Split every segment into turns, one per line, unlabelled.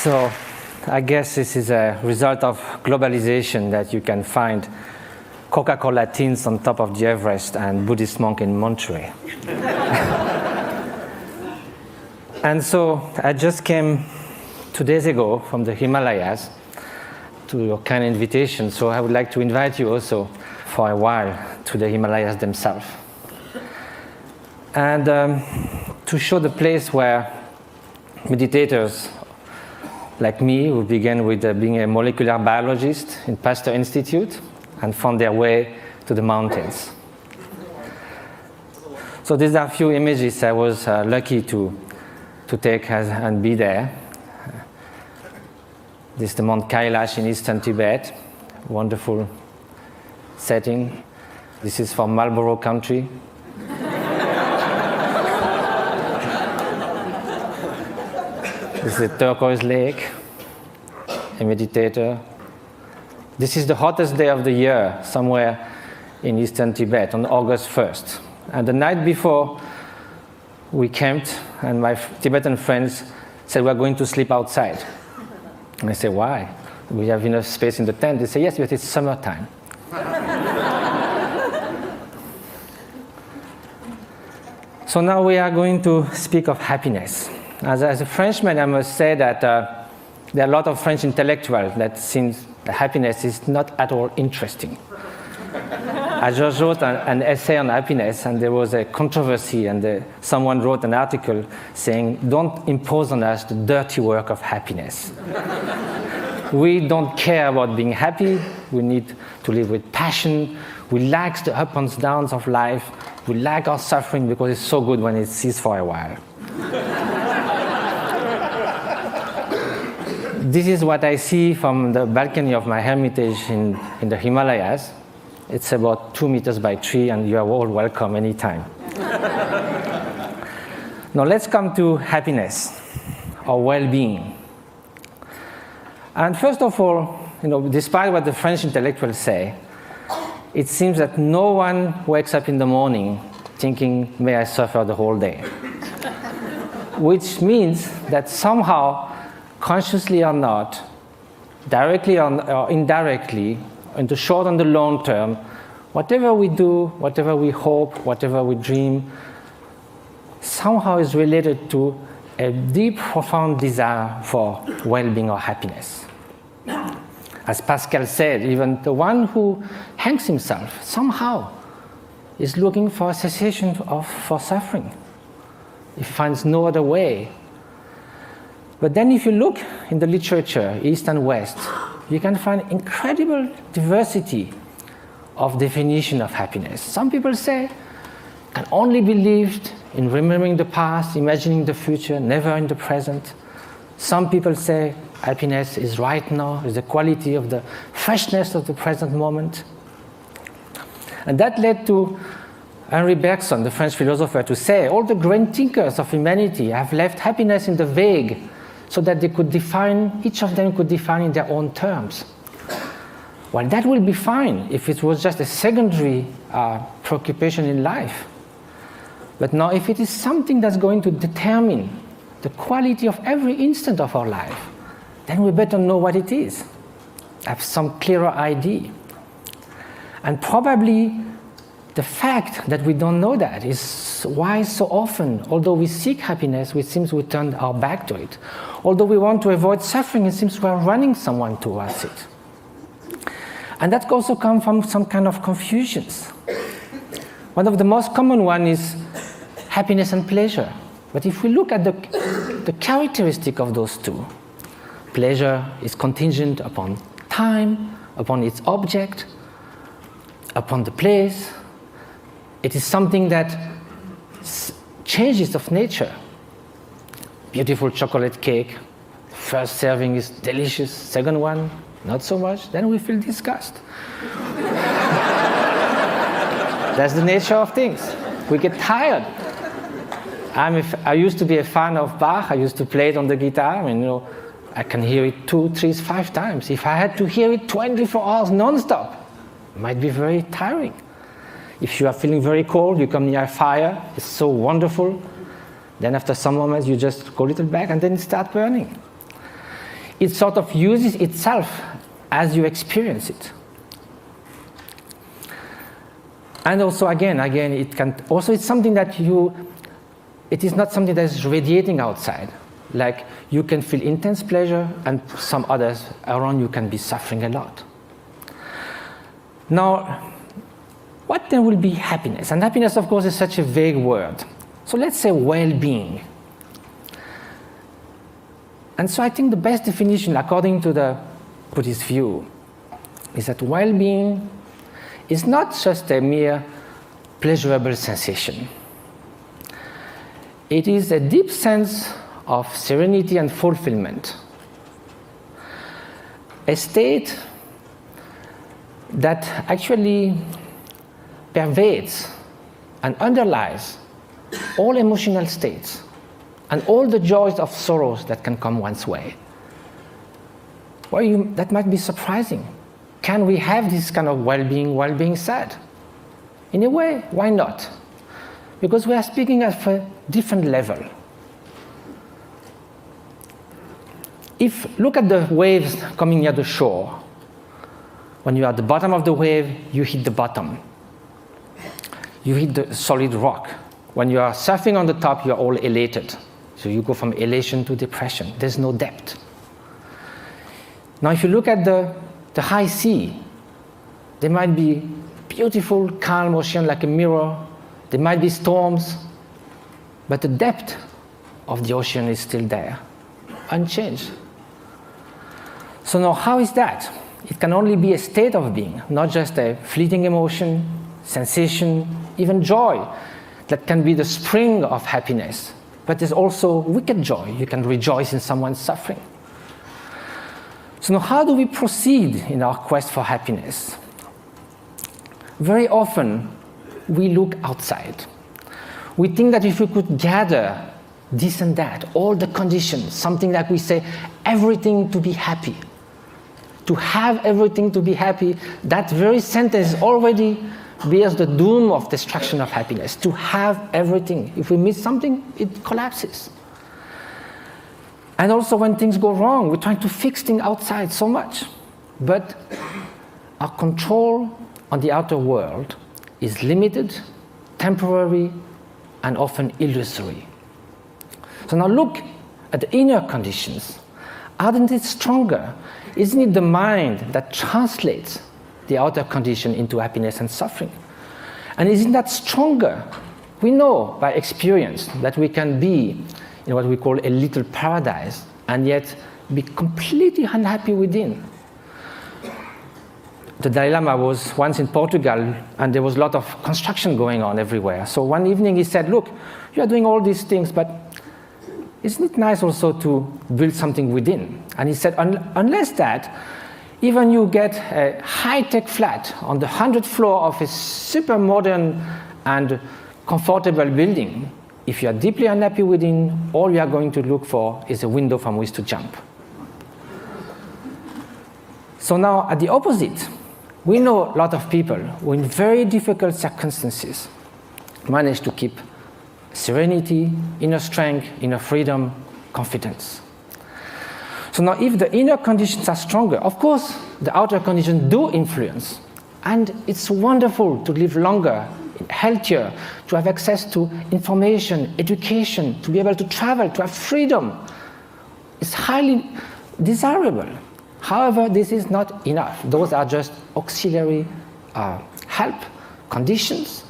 So I guess this is a result of globalization that you can find Coca-Cola tins on top of the Everest and Buddhist monk in Monterey. And so I just came 2 days ago from the Himalayas to your kind invitation, so I would like to invite you also for a while to the Himalayas themselves. And to show the place where meditators like me, who began with being a molecular biologist in Pasteur Institute and found their way to the mountains. So these are a few images I was lucky to take and be there. This is the Mount Kailash in eastern Tibet, wonderful setting. This is from Marlborough country. This is a turquoise lake, a meditator. This is the hottest day of the year, somewhere in eastern Tibet, on August 1st. And the night before, we camped, and my Tibetan friends said, we're going to sleep outside. And I said, why? We have enough space in the tent. They say, yes, but it's summertime. So now we are going to speak of happiness. As a Frenchman, I must say that there are a lot of French intellectuals that think that happiness is not at all interesting. I just wrote an essay on happiness, and there was a controversy, and someone wrote an article saying, don't impose on us the dirty work of happiness. We don't care about being happy. We need to live with passion. We like the ups and downs of life. We like our suffering because it's so good when it ceases for a while. This is what I see from the balcony of my hermitage in the Himalayas. It's about 2 meters by 3, and you are all welcome anytime. Now let's come to happiness, or well-being. And first of all, despite what the French intellectuals say, it seems that no one wakes up in the morning thinking, may I suffer the whole day. Which means that somehow, consciously or not, directly or indirectly, in the short and the long term, whatever we do, whatever we hope, whatever we dream, somehow is related to a deep, profound desire for well-being or happiness. As Pascal said, even the one who hangs himself somehow is looking for a cessation for suffering. He finds no other way. But then if you look in the literature, East and West, you can find incredible diversity of definition of happiness. Some people say it can only be lived in remembering the past, imagining the future, never in the present. Some people say happiness is right now, is the quality of the freshness of the present moment. And that led to Henri Bergson, the French philosopher, to say all the great thinkers of humanity have left happiness in the vague, so that they could define, each of them could define in their own terms. Well, that will be fine if it was just a secondary preoccupation in life. But now, if it is something that's going to determine the quality of every instant of our life, then we better know what it is, have some clearer idea. And probably the fact that we don't know that is why so often, although we seek happiness, it seems we turn our back to it. Although we want to avoid suffering, it seems we are running someone towards it. And that also comes from some kind of confusions. One of the most common ones is happiness and pleasure. But if we look at the characteristic of those two, pleasure is contingent upon time, upon its object, upon the place. It is something that changes of nature. Beautiful chocolate cake, first serving is delicious, second one, not so much, then we feel disgust. That's the nature of things. We get tired. I used to be a fan of Bach. I used to play it on the guitar. I can hear it 2, 3, 5 times. If I had to hear it 24 hours non-stop, it might be very tiring. If you are feeling very cold, you come near a fire, it's so wonderful. Then after some moments, you just go a little back and then it starts burning. it sort of uses itself as you experience it. And also, again, it can also, it's something that it is not something that is radiating outside. Like, you can feel intense pleasure, and some others around you can be suffering a lot. Now, what then will be happiness? And happiness, of course, is such a vague word. So let's say well-being. And so I think the best definition, according to the Buddhist view, is that well-being is not just a mere pleasurable sensation. It is a deep sense of serenity and fulfillment, a state that actually pervades and underlies all emotional states and all the joys of sorrows that can come one's way. Well, that might be surprising. Can we have this kind of well-being while being sad? In a way, why not? Because we are speaking at a different level. Look at the waves coming near the shore. When you are at the bottom of the wave, you hit the bottom. You hit the solid rock. When you are surfing on the top, you are all elated. So you go from elation to depression. There's no depth. Now, if you look at the high sea, there might be beautiful, calm ocean like a mirror. There might be storms, but the depth of the ocean is still there, unchanged. So now, how is that? It can only be a state of being, not just a fleeting emotion, sensation, even joy that can be the spring of happiness. But there's also wicked joy. You can rejoice in someone's suffering. So now, how do we proceed in our quest for happiness? Very often, we look outside. We think that if we could gather this and that, all the conditions, something like we say, everything to be happy, to have everything to be happy, that very sentence already bears the doom of destruction of happiness. To have everything. If we miss something, it collapses. And also when things go wrong, we're trying to fix things outside so much. But our control on the outer world is limited, temporary, and often illusory. So now look at the inner conditions. Aren't it stronger? Isn't it the mind that translates the outer condition into happiness and suffering? And isn't that stronger? We know by experience that we can be in what we call a little paradise and yet be completely unhappy within. The Dalai Lama was once in Portugal and there was a lot of construction going on everywhere. So one evening he said, look, you are doing all these things, but isn't it nice also to build something within? And he said, unless that, even you get a high-tech flat on the 100th floor of a super modern and comfortable building, if you are deeply unhappy within, all you are going to look for is a window from which to jump. So now, at the opposite, we know a lot of people who in very difficult circumstances manage to keep serenity, inner strength, inner freedom, confidence. So now if the inner conditions are stronger, of course the outer conditions do influence. And it's wonderful to live longer, healthier, to have access to information, education, to be able to travel, to have freedom. It's highly desirable. However, this is not enough. Those are just auxiliary help, conditions.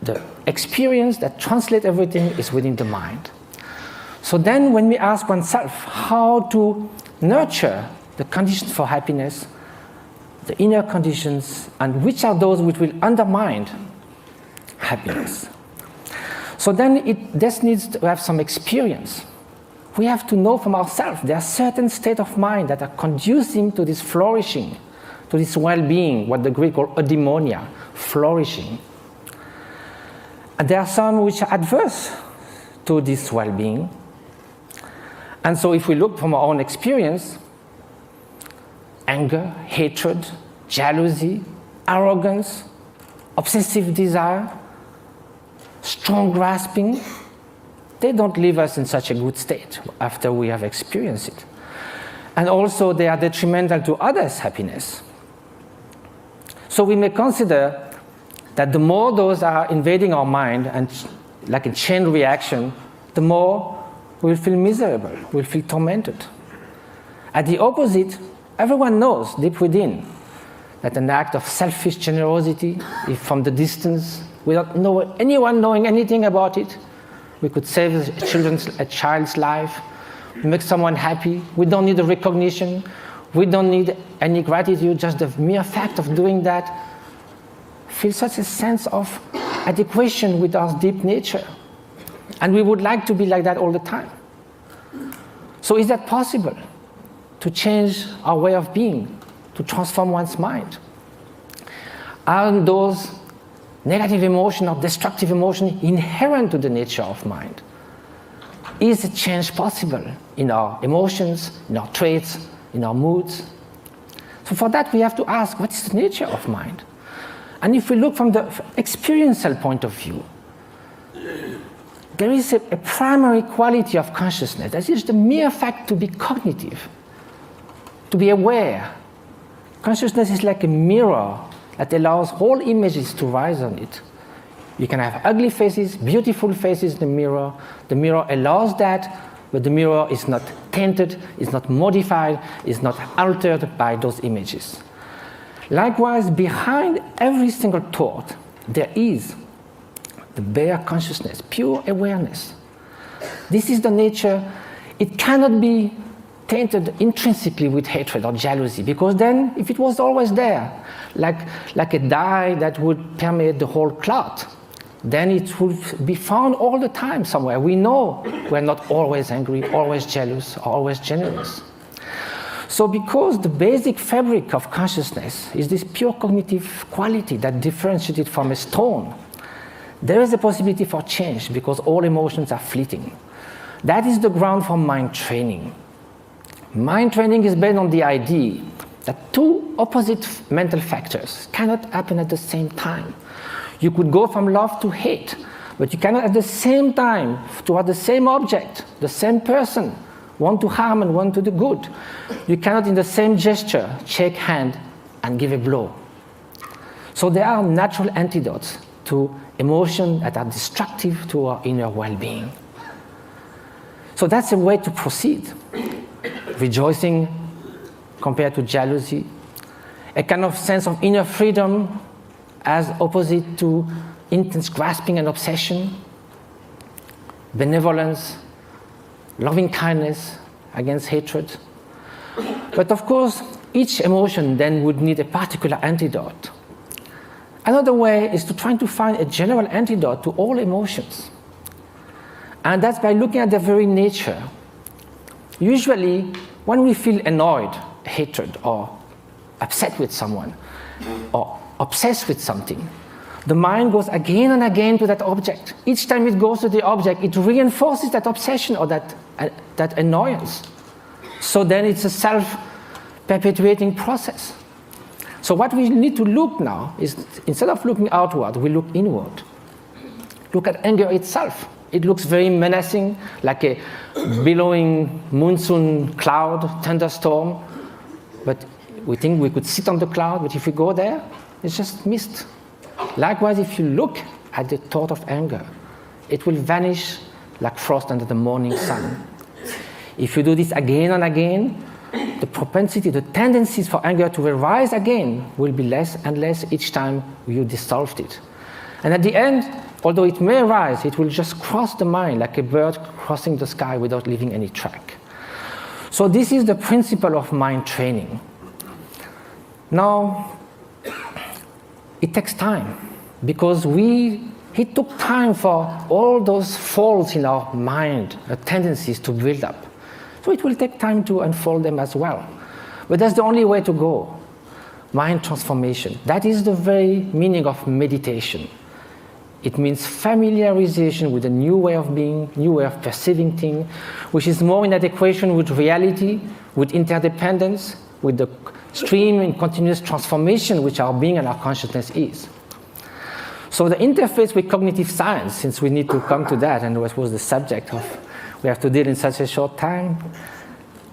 The experience that translates everything is within the mind. So then when we ask oneself how to nurture the conditions for happiness, the inner conditions, and which are those which will undermine happiness. So then this needs to have some experience. We have to know from ourselves there are certain states of mind that are conducive to this flourishing, to this well-being, what the Greek call eudaimonia, flourishing. And there are some which are adverse to this well-being. And so if we look from our own experience, anger, hatred, jealousy, arrogance, obsessive desire, strong grasping, they don't leave us in such a good state after we have experienced it. and also they are detrimental to others' happiness. So we may consider that the more those are invading our mind and like a chain reaction, the more we'll feel miserable, we'll feel tormented. At the opposite, everyone knows deep within that an act of selfish generosity, if from the distance, without anyone knowing anything about it, we could save a child's life, make someone happy. We don't need a recognition. We don't need any gratitude. Just the mere fact of doing that feels such a sense of adequation with our deep nature. And we would like to be like that all the time. So is that possible? To change our way of being, to transform one's mind? Are those negative emotions or destructive emotions inherent to the nature of mind? Is a change possible in our emotions, in our traits, in our moods? So for that we have to ask, what is the nature of mind? And if we look from the experiential point of view, there is a primary quality of consciousness. That is the mere fact to be cognitive, to be aware. Consciousness is like a mirror that allows all images to rise on it. You can have ugly faces, beautiful faces in the mirror. The mirror allows that, but the mirror is not tainted, is not modified, is not altered by those images. Likewise, behind every single thought, there is the bare consciousness, pure awareness. This is the nature. It cannot be tainted intrinsically with hatred or jealousy, because then, if it was always there, like a dye that would permeate the whole cloth, then it would be found all the time somewhere. We know we're not always angry, always jealous, or always generous. So because the basic fabric of consciousness is this pure cognitive quality that differentiates it from a stone, there is a possibility for change, because all emotions are fleeting. That is the ground for mind training. Mind training is based on the idea that two opposite mental factors cannot happen at the same time. You could go from love to hate, but you cannot at the same time, toward the same object, the same person, one to harm and one to the good. You cannot in the same gesture shake hand and give a blow. So there are natural antidotes to emotions that are destructive to our inner well-being. So that's a way to proceed. Rejoicing compared to jealousy, a kind of sense of inner freedom as opposite to intense grasping and obsession, benevolence, loving kindness against hatred. But of course, each emotion then would need a particular antidote. Another way is to try to find a general antidote to all emotions. And that's by looking at their very nature. Usually, when we feel annoyed, hatred, or upset with someone, or obsessed with something, the mind goes again and again to that object. Each time it goes to the object, it reinforces that obsession or that annoyance. So then it's a self-perpetuating process. So what we need to look now is, instead of looking outward, we look inward. Look at anger itself. It looks very menacing, like a billowing monsoon cloud, thunderstorm. But we think we could sit on the cloud, but if we go there, it's just mist. Likewise, if you look at the thought of anger, it will vanish like frost under the morning sun. If you do this again and again, the propensity, the tendencies for anger to arise again will be less and less each time you dissolved it. And at the end, although it may arise, it will just cross the mind like a bird crossing the sky without leaving any track. So this is the principle of mind training. Now, it takes time, because it took time for all those faults in our mind, the tendencies to build up. So it will take time to unfold them as well. But that's the only way to go. Mind transformation. That is the very meaning of meditation. It means familiarization with a new way of being, new way of perceiving things, which is more in adequation with reality, with interdependence, with the stream and continuous transformation which our being and our consciousness is. So the interface with cognitive science, since we need to come to that, and what was the subject of we have to deal in such a short time,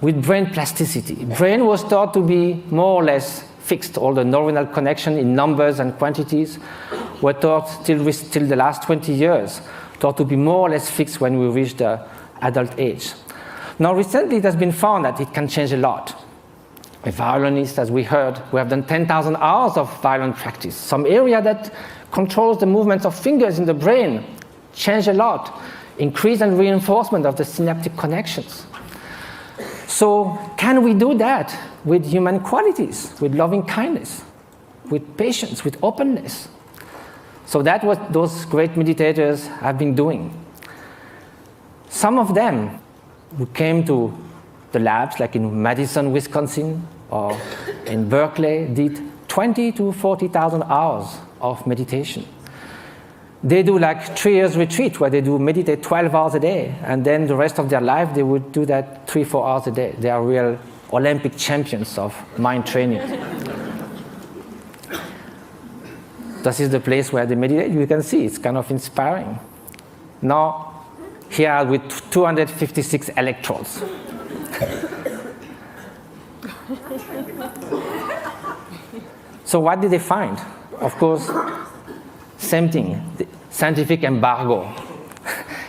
with brain plasticity. Brain was thought to be more or less fixed. All the neuronal connection in numbers and quantities were thought till the last 20 years, thought to be more or less fixed when we reach the adult age. Now recently it has been found that it can change a lot. A violinist, as we heard, we have done 10,000 hours of violin practice. Some area that controls the movements of fingers in the brain change a lot. Increase and reinforcement of the synaptic connections. So can we do that with human qualities, with loving kindness, with patience, with openness? So that's what those great meditators have been doing. Some of them who came to the labs, like in Madison, Wisconsin, or in Berkeley, did 20 to 40,000 hours of meditation. They do like 3 years retreat where they do meditate 12 hours a day, and then the rest of their life they would do that 3-4 hours a day. They are real Olympic champions of mind training. This is the place where they meditate. You can see it's kind of inspiring. Now, here with 256 electrodes. So what did they find? Of course, same thing, the scientific embargo.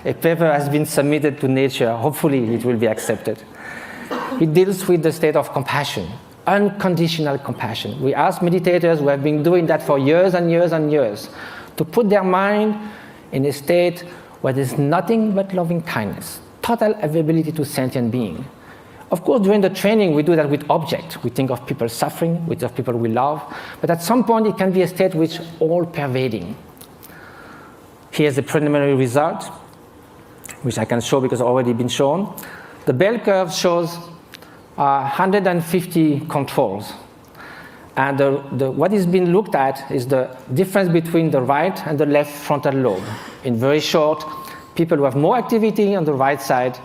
A paper has been submitted to Nature. Hopefully it will be accepted. It deals with the state of compassion, unconditional compassion. We ask meditators who have been doing that for years and years and years to put their mind in a state where there's nothing but loving kindness, total availability to sentient being. Of course, during the training, we do that with objects. We think of people suffering, we think of people we love, but at some point it can be a state which is all-pervading. Here's the preliminary result, which I can show because it's already been shown. The bell curve shows 150 controls. And what is being looked at is the difference between the right and the left frontal lobe. In very short, people who have more activity on the right side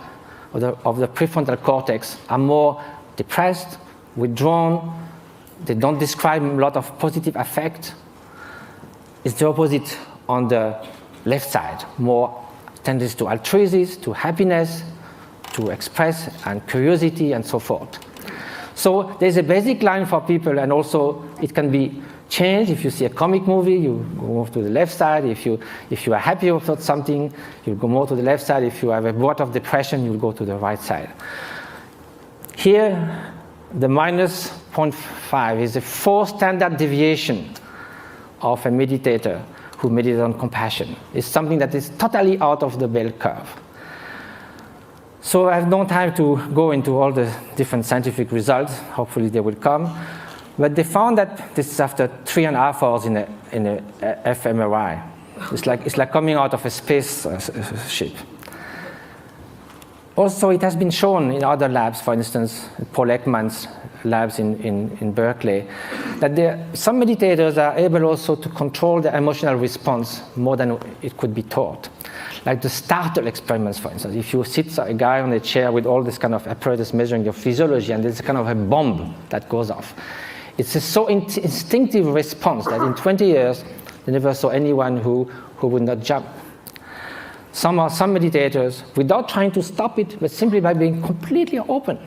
of the prefrontal cortex are more depressed, withdrawn, they don't describe a lot of positive affect. It's the opposite on the left side, more tendency to altruism, to happiness, to express, and curiosity, and so forth. So there's a basic line for people, and also it can be changed. If you see a comic movie, you go to the left side. If you are happy about something, you'll go more to the left side. If you have a bout of depression, you'll go to the right side. Here, the minus 0.5 is a 4 standard deviation of a meditator who meditates on compassion. It's something that is totally out of the bell curve. So I have no time to go into all the different scientific results. Hopefully they will come. But they found that this is after 3.5 hours in a fMRI. It's like coming out of a space ship. Also, it has been shown in other labs, for instance, Paul Ekman's labs in Berkeley, that some meditators are able also to control their emotional response more than it could be taught. Like the startle experiments, for instance. If you sit a guy on a chair with all this kind of apparatus measuring your physiology, and there's kind of a bomb that goes off. It's a so instinctive response that in 20 years, they never saw anyone who would not jump. Some meditators, without trying to stop it, but simply by being completely open,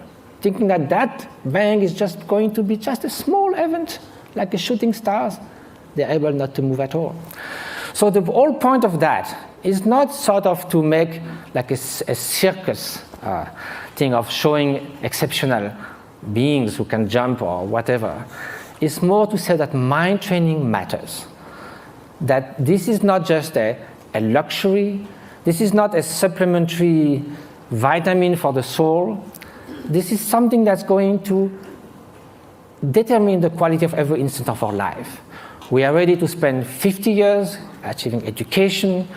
thinking that bang is just going to be just a small event, like a shooting stars, they're able not to move at all. So the whole point of that is not sort of to make like a circus thing of showing exceptional beings who can jump or whatever. It's more to say that mind training matters. That this is not just a luxury, this is not a supplementary vitamin for the soul. This is something that's going to determine the quality of every instant of our life. We are ready to spend 50 years achieving education.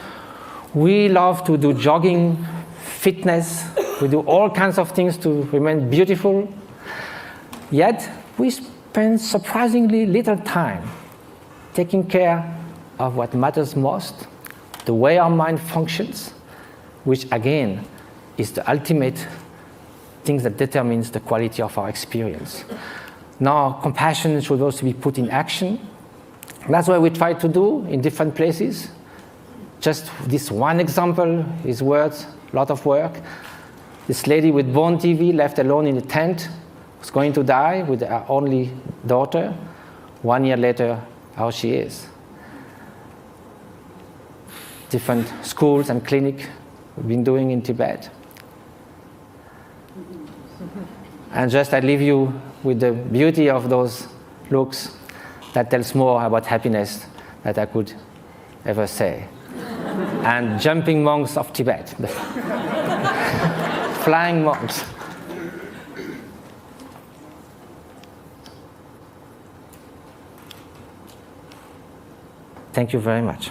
We love to do jogging, fitness. We do all kinds of things to remain beautiful. Yet, we spend surprisingly little time taking care of what matters most, the way our mind functions, which again is the ultimate thing that determines the quality of our experience. Now, compassion should also be put in action. That's what we try to do in different places. Just this one example is worth a lot of work. This lady with bone TV left alone in a tent was going to die with her only daughter. 1 year later, how she is. Different schools and clinics we've been doing in Tibet. And just I leave you with the beauty of those looks that tells more about happiness that I could ever say. And jumping monks of Tibet, flying monks. Thank you very much.